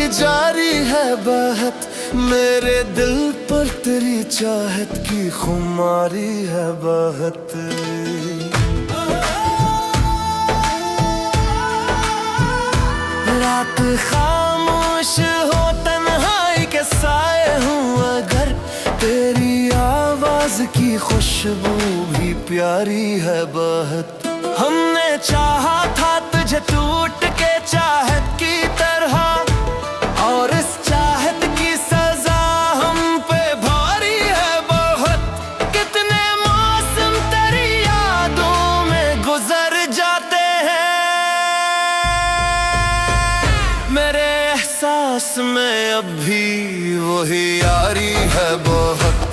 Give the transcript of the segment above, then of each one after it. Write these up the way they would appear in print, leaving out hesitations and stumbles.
जारी है बहत, मेरे दिल पर तेरी चाहत की खुमारी है बहत। रात खामोश हो, तन्हाई के साए हूँ अगर, तेरी आवाज की खुशबू भी प्यारी है बहत। हमने चाहा था तुझे टूट के चाहत की तरह, और इस चाहत की सजा हम पे भारी है बहुत। कितने मौसम तेरी यादों में गुजर जाते हैं, मेरे एहसास में अब भी वही यारी है बहुत।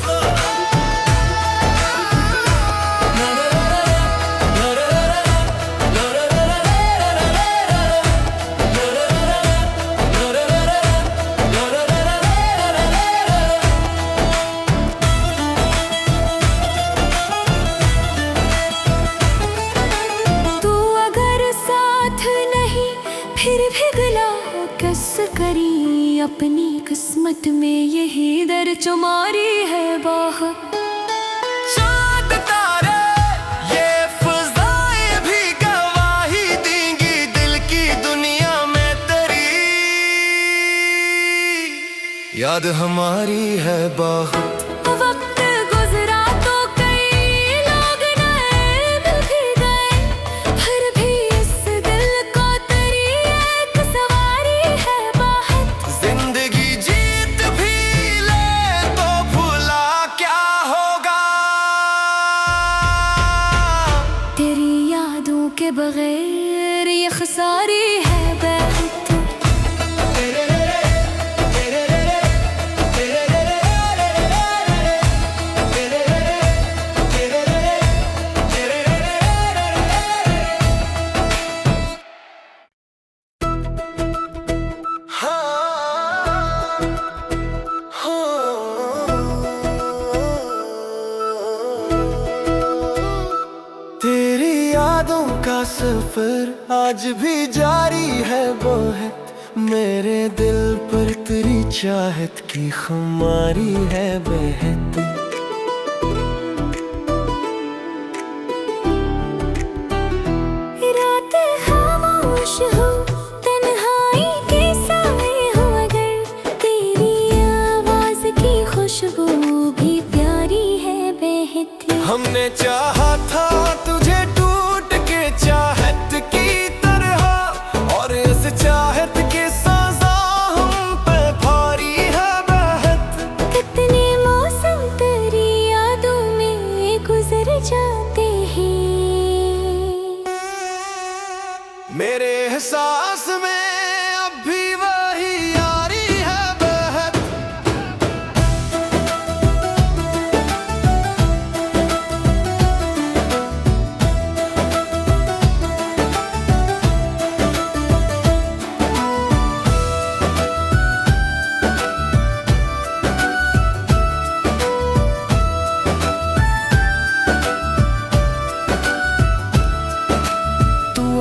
करी अपनी किस्मत में यही दर चुमारी है बहुत। चाँद तारे ये फ़ज़ाएं भी गवाही देंगी, दिल की दुनिया में तेरी याद हमारी है बहुत। वक्त गुजरा तो कई लोग नए मिल भी गए, फिर भी इस दिल को तेरी एक सवारी है बहुत। जिंदगी जीत भी ले तो भूला क्या होगा, तेरी यादों के बगैर ये खसारी है बहुत। तेरी यादों का सफर आज भी जारी है बहुत, मेरे दिल पर तेरी चाहत की खुमारी है बहत। रात खामोश हो, तन्हाई के साए हो अगर, तेरी आवाज की खुशबू भी प्यारी है बहत। हमने चाहा था तुझे टूट के चाहत की तरह, और इस चाहत की सजा हम पे भारी है बहत। कितने मौसम तेरी यादों में गुजर जाते हैं, मेरे एहसास में अब भी वही यारी है बहत।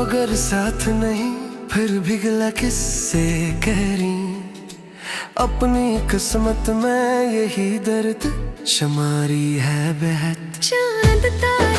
अगर साथ नहीं फिर भी गिला किससे करी, अपनी किस्मत में यही दर्द शुमारी है बहत। चांद तारे